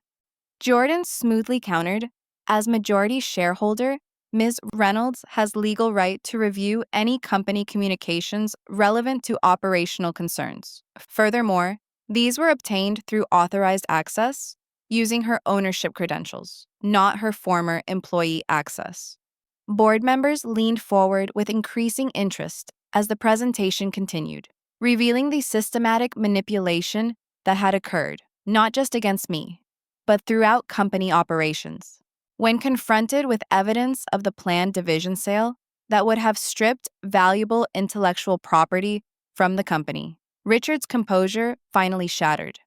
Jordan smoothly countered, as majority shareholder, Ms. Reynolds has legal right to review any company communications relevant to operational concerns. Furthermore, these were obtained through authorized access, using her ownership credentials, not her former employee access. Board members leaned forward with increasing interest as the presentation continued, revealing the systematic manipulation that had occurred, not just against me, but throughout company operations. When confronted with evidence of the planned division sale that would have stripped valuable intellectual property from the company, Richard's composure finally shattered.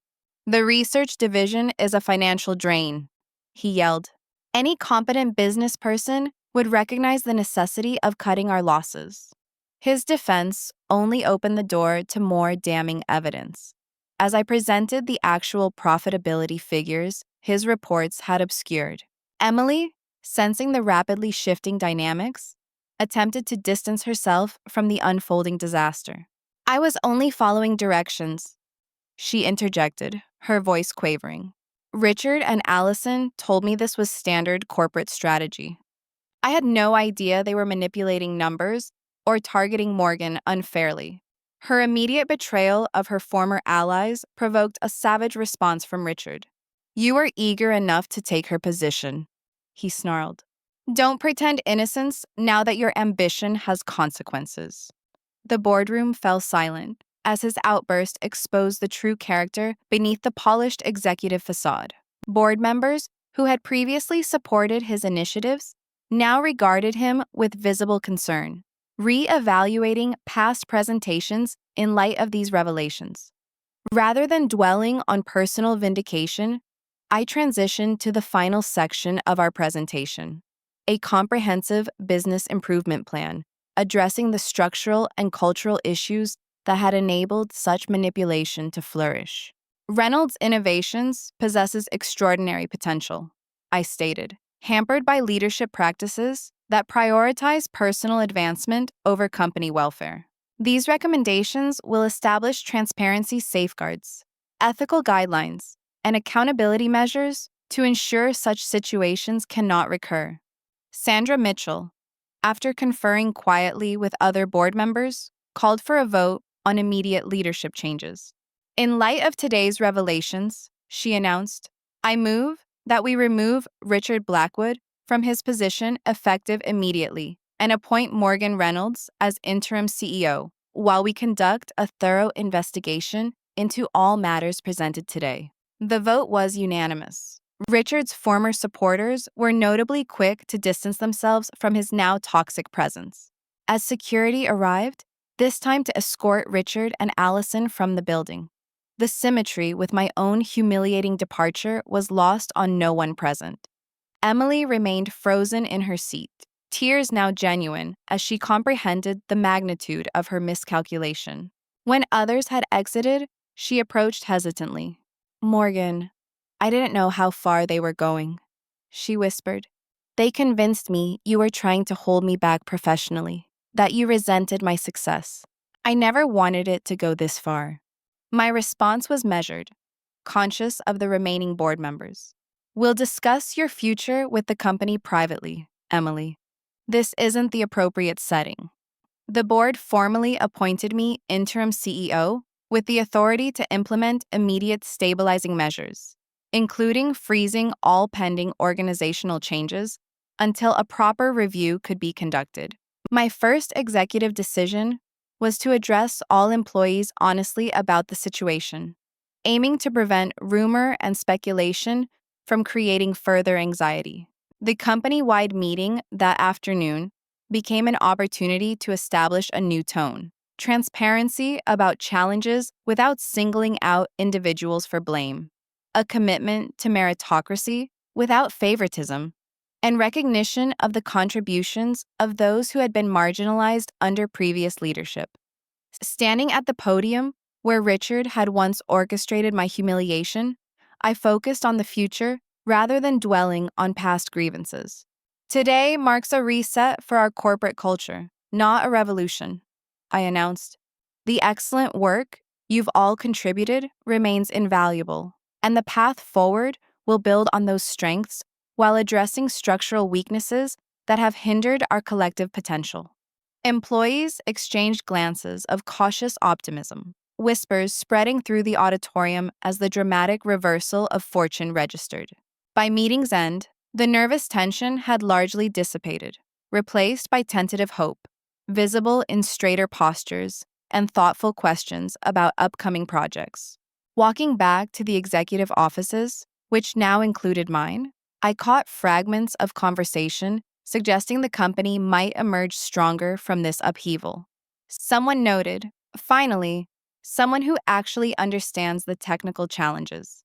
The research division is a financial drain, he yelled. Any competent business person would recognize the necessity of cutting our losses. His defense only opened the door to more damning evidence. As I presented the actual profitability figures his reports had obscured, Emily, sensing the rapidly shifting dynamics, attempted to distance herself from the unfolding disaster. I was only following directions, she interjected, her voice quavering. Richard and Allison told me this was standard corporate strategy. I had no idea they were manipulating numbers or targeting Morgan unfairly. Her immediate betrayal of her former allies provoked a savage response from Richard. You are eager enough to take her position, he snarled. Don't pretend innocence now that your ambition has consequences. The boardroom fell silent as his outburst exposed the true character beneath the polished executive facade. Board members, who had previously supported his initiatives, now regarded him with visible concern, re-evaluating past presentations in light of these revelations. Rather than dwelling on personal vindication, I transitioned to the final section of our presentation, a comprehensive business improvement plan addressing the structural and cultural issues that had enabled such manipulation to flourish. Reynolds Innovations possesses extraordinary potential, I stated, hampered by leadership practices that prioritize personal advancement over company welfare. These recommendations will establish transparency safeguards, ethical guidelines, and accountability measures to ensure such situations cannot recur. Sandra Mitchell, after conferring quietly with other board members, called for a vote on immediate leadership changes. In light of today's revelations, she announced, I move that we remove Richard Blackwood from his position effective immediately and appoint Morgan Reynolds as interim CEO while we conduct a thorough investigation into all matters presented today. The vote was unanimous. Richard's former supporters were notably quick to distance themselves from his now toxic presence. As security arrived, this time to escort Richard and Allison from the building, the symmetry with my own humiliating departure was lost on no one present. Emily remained frozen in her seat, tears now genuine as she comprehended the magnitude of her miscalculation. When others had exited, she approached hesitantly. Morgan, I didn't know how far they were going, she whispered. They convinced me you were trying to hold me back professionally, that you resented my success. I never wanted it to go this far. My response was measured, conscious of the remaining board members. We'll discuss your future with the company privately, Emily. This isn't the appropriate setting. The board formally appointed me interim CEO with the authority to implement immediate stabilizing measures, including freezing all pending organizational changes until a proper review could be conducted. My first executive decision was to address all employees honestly about the situation, aiming to prevent rumor and speculation from creating further anxiety. The company-wide meeting that afternoon became an opportunity to establish a new tone, transparency about challenges without singling out individuals for blame, a commitment to meritocracy without favoritism, and recognition of the contributions of those who had been marginalized under previous leadership. Standing at the podium where Richard had once orchestrated my humiliation, I focused on the future rather than dwelling on past grievances. Today marks a reset for our corporate culture, not a revolution, I announced. The excellent work you've all contributed remains invaluable, and the path forward will build on those strengths while addressing structural weaknesses that have hindered our collective potential. Employees exchanged glances of cautious optimism, whispers spreading through the auditorium as the dramatic reversal of fortune registered. By meeting's end, the nervous tension had largely dissipated, replaced by tentative hope, visible in straighter postures and thoughtful questions about upcoming projects. Walking back to the executive offices, which now included mine, I caught fragments of conversation suggesting the company might emerge stronger from this upheaval. Someone noted, finally, someone who actually understands the technical challenges.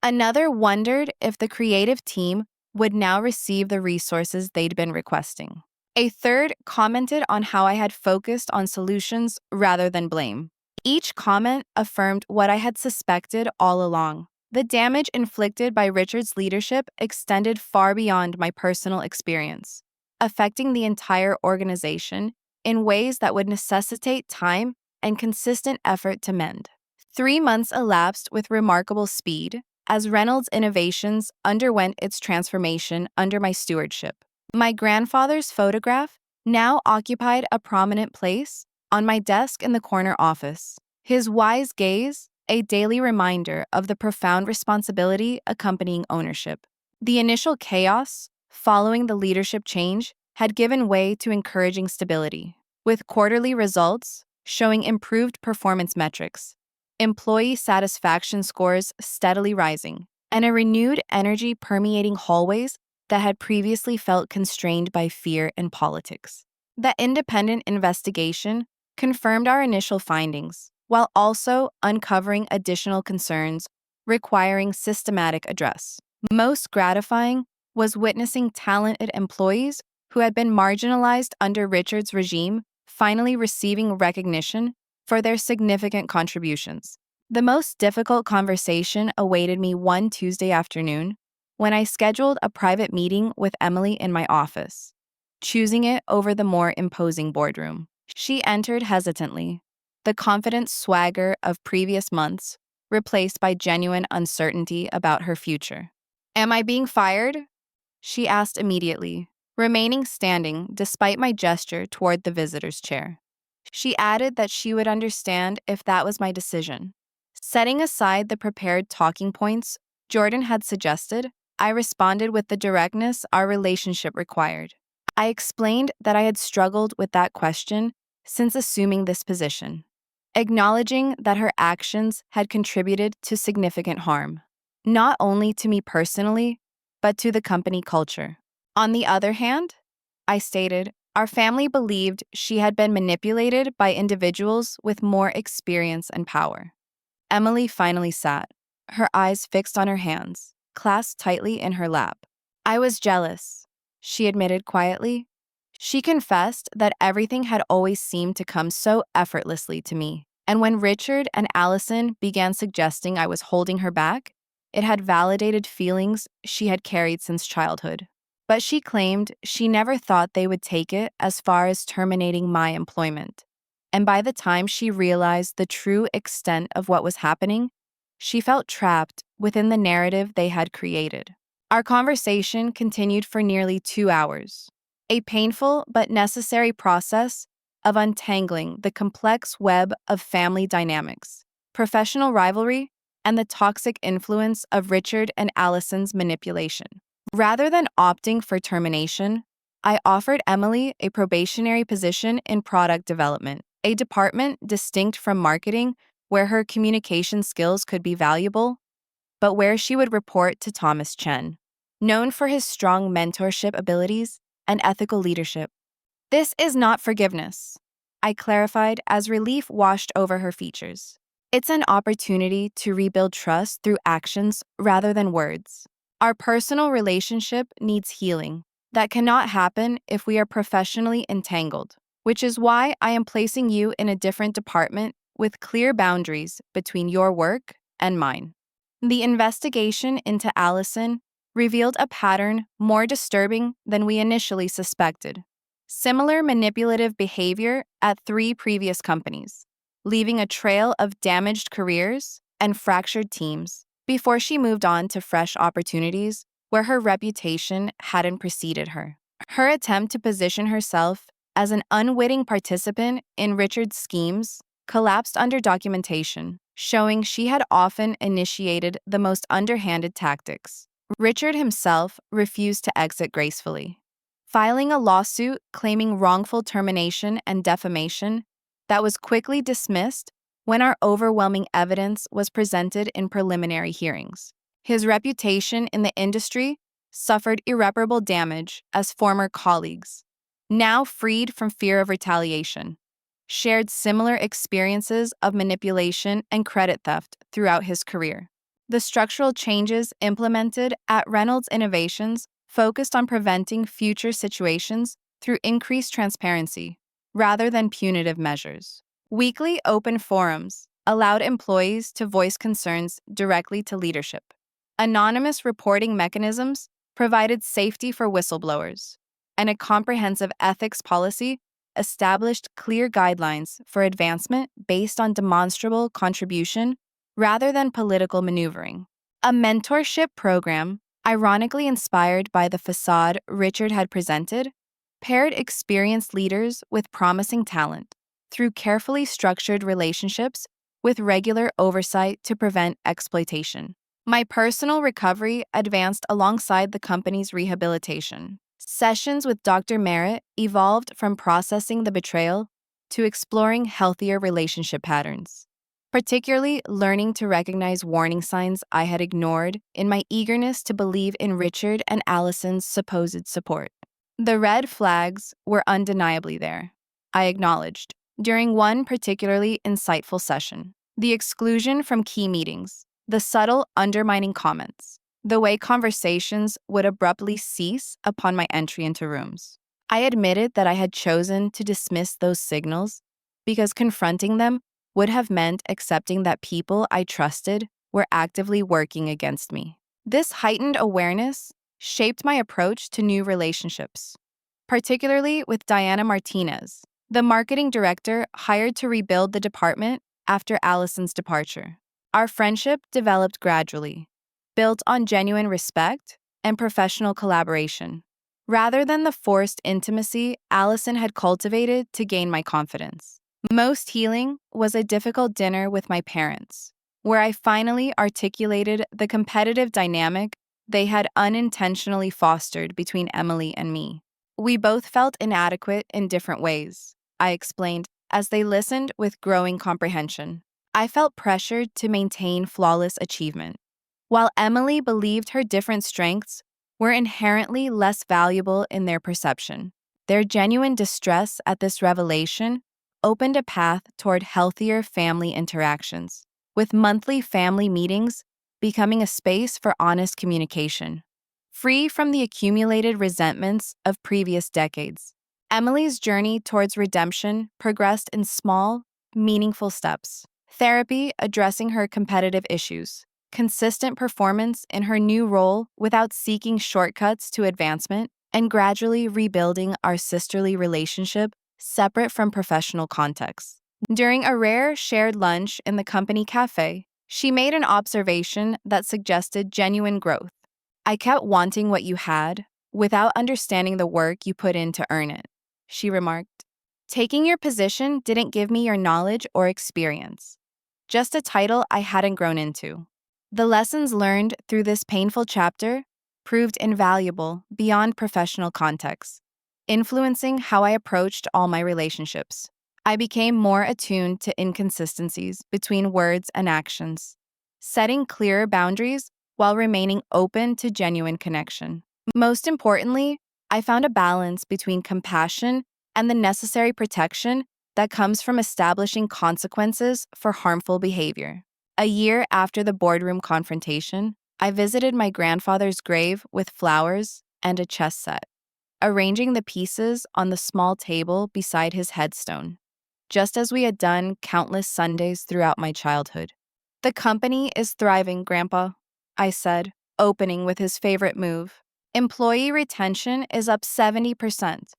Another wondered if the creative team would now receive the resources they'd been requesting. A third commented on how I had focused on solutions rather than blame. Each comment affirmed what I had suspected all along. The damage inflicted by Richard's leadership extended far beyond my personal experience, affecting the entire organization in ways that would necessitate time and consistent effort to mend. 3 months elapsed with remarkable speed as Reynolds Innovations underwent its transformation under my stewardship. My grandfather's photograph now occupied a prominent place on my desk in the corner office, his wise gaze a daily reminder of the profound responsibility accompanying ownership. The initial chaos following the leadership change, had given way to encouraging stability, with quarterly results showing improved performance metrics, employee satisfaction scores steadily rising, and a renewed energy permeating hallways that had previously felt constrained by fear and politics. The independent investigation confirmed our initial findings, while also uncovering additional concerns requiring systematic address. Most gratifying was witnessing talented employees who had been marginalized under Richard's regime finally receiving recognition for their significant contributions. The most difficult conversation awaited me one Tuesday afternoon when I scheduled a private meeting with Emily in my office, choosing it over the more imposing boardroom. She entered hesitantly, the confident swagger of previous months replaced by genuine uncertainty about her future. "Am I being fired?" she asked immediately, remaining standing despite my gesture toward the visitor's chair. She added that she would understand if that was my decision. Setting aside the prepared talking points Jordan had suggested, I responded with the directness our relationship required. I explained that I had struggled with that question since assuming this position, acknowledging that her actions had contributed to significant harm, not only to me personally, but to the company culture. On the other hand, I stated, our family believed she had been manipulated by individuals with more experience and power. Emily finally sat, her eyes fixed on her hands, clasped tightly in her lap. "I was jealous," she admitted quietly. She confessed that everything had always seemed to come so effortlessly to me, and when Richard and Allison began suggesting I was holding her back, it had validated feelings she had carried since childhood. But she claimed she never thought they would take it as far as terminating my employment. And by the time she realized the true extent of what was happening, she felt trapped within the narrative they had created. Our conversation continued for nearly 2 hours, a painful but necessary process of untangling the complex web of family dynamics, professional rivalry, and the toxic influence of Richard and Allison's manipulation. Rather than opting for termination, I offered Emily a probationary position in product development, a department distinct from marketing where her communication skills could be valuable, but where she would report to Thomas Chen, known for his strong mentorship abilities and ethical leadership. "This is not forgiveness," I clarified as relief washed over her features. "It's an opportunity to rebuild trust through actions rather than words. Our personal relationship needs healing. That cannot happen if we are professionally entangled, which is why I am placing you in a different department with clear boundaries between your work and mine." The investigation into Allison revealed a pattern more disturbing than we initially suspected. Similar manipulative behavior at 3 previous companies, leaving a trail of damaged careers and fractured teams before she moved on to fresh opportunities where her reputation hadn't preceded her. Her attempt to position herself as an unwitting participant in Richard's schemes collapsed under documentation, showing she had often initiated the most underhanded tactics. Richard himself refused to exit gracefully, filing a lawsuit claiming wrongful termination and defamation that was quickly dismissed when our overwhelming evidence was presented in preliminary hearings. His reputation in the industry suffered irreparable damage as former colleagues, now freed from fear of retaliation, shared similar experiences of manipulation and credit theft throughout his career. The structural changes implemented at Reynolds Innovations focused on preventing future situations through increased transparency rather than punitive measures. Weekly open forums allowed employees to voice concerns directly to leadership. Anonymous reporting mechanisms provided safety for whistleblowers, and a comprehensive ethics policy established clear guidelines for advancement based on demonstrable contribution rather than political maneuvering. A mentorship program, ironically inspired by the facade Richard had presented, paired experienced leaders with promising talent through carefully structured relationships with regular oversight to prevent exploitation. My personal recovery advanced alongside the company's rehabilitation. Sessions with Dr. Merritt evolved from processing the betrayal to exploring healthier relationship patterns, particularly learning to recognize warning signs I had ignored in my eagerness to believe in Richard and Allison's supposed support. The red flags were undeniably there, I acknowledged, during one particularly insightful session. The exclusion from key meetings, the subtle undermining comments, the way conversations would abruptly cease upon my entry into rooms. I admitted that I had chosen to dismiss those signals because confronting them would have meant accepting that people I trusted were actively working against me. This heightened awareness shaped my approach to new relationships, particularly with Diana Martinez, the marketing director hired to rebuild the department after Allison's departure. Our friendship developed gradually, built on genuine respect and professional collaboration, rather than the forced intimacy Allison had cultivated to gain my confidence. Most healing was a difficult dinner with my parents, where I finally articulated the competitive dynamic they had unintentionally fostered between Emily and me. We both felt inadequate in different ways, I explained as they listened with growing comprehension. I felt pressured to maintain flawless achievement, while Emily believed her different strengths were inherently less valuable in their perception. Their genuine distress at this revelation opened a path toward healthier family interactions, with monthly family meetings becoming a space for honest communication, free from the accumulated resentments of previous decades. Emily's journey towards redemption progressed in small, meaningful steps. Therapy addressing her competitive issues, consistent performance in her new role without seeking shortcuts to advancement, and gradually rebuilding our sisterly relationship separate from professional contexts. During a rare shared lunch in the company cafe, she made an observation that suggested genuine growth. I kept wanting what you had without understanding the work you put in to earn it, she remarked. Taking your position didn't give me your knowledge or experience, just a title I hadn't grown into. The lessons learned through this painful chapter proved invaluable beyond professional context, influencing how I approached all my relationships. I became more attuned to inconsistencies between words and actions, setting clearer boundaries while remaining open to genuine connection. Most importantly, I found a balance between compassion and the necessary protection that comes from establishing consequences for harmful behavior. A year after the boardroom confrontation, I visited my grandfather's grave with flowers and a chess set, arranging the pieces on the small table beside his headstone, just as we had done countless Sundays throughout my childhood. The company is thriving, Grandpa, I said, opening with his favorite move. Employee retention is up 70%.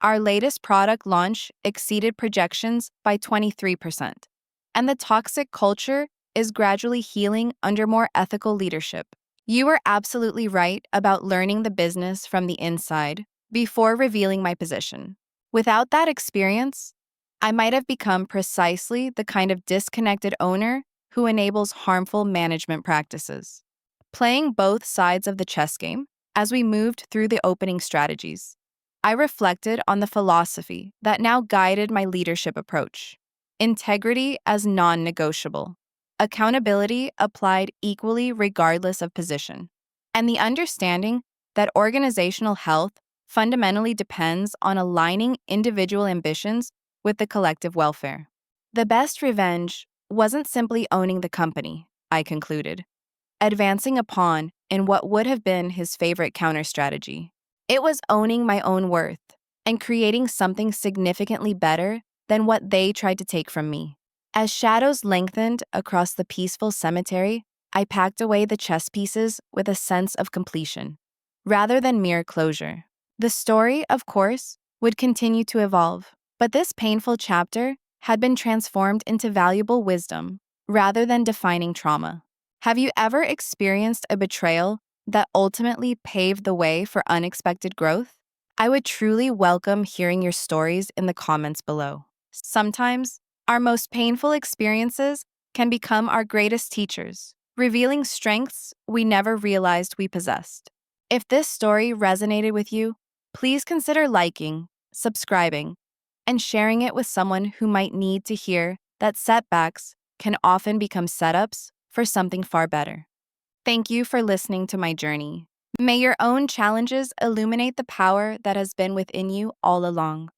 Our latest product launch exceeded projections by 23%, and the toxic culture is gradually healing under more ethical leadership. You were absolutely right about learning the business from the inside before revealing my position. Without that experience, I might have become precisely the kind of disconnected owner who enables harmful management practices. Playing both sides of the chess game, as we moved through the opening strategies, I reflected on the philosophy that now guided my leadership approach. Integrity as non-negotiable, accountability applied equally regardless of position, and the understanding that organizational health fundamentally depends on aligning individual ambitions with the collective welfare. The best revenge wasn't simply owning the company, I concluded, advancing a pawn in what would have been his favorite counter-strategy. It was owning my own worth and creating something significantly better than what they tried to take from me. As shadows lengthened across the peaceful cemetery, I packed away the chess pieces with a sense of completion, rather than mere closure. The story, of course, would continue to evolve, but this painful chapter had been transformed into valuable wisdom rather than defining trauma. Have you ever experienced a betrayal that ultimately paved the way for unexpected growth? I would truly welcome hearing your stories in the comments below. Sometimes, our most painful experiences can become our greatest teachers, revealing strengths we never realized we possessed. If this story resonated with you, please consider liking, subscribing, and sharing it with someone who might need to hear that setbacks can often become setups for something far better. Thank you for listening to my journey. May your own challenges illuminate the power that has been within you all along.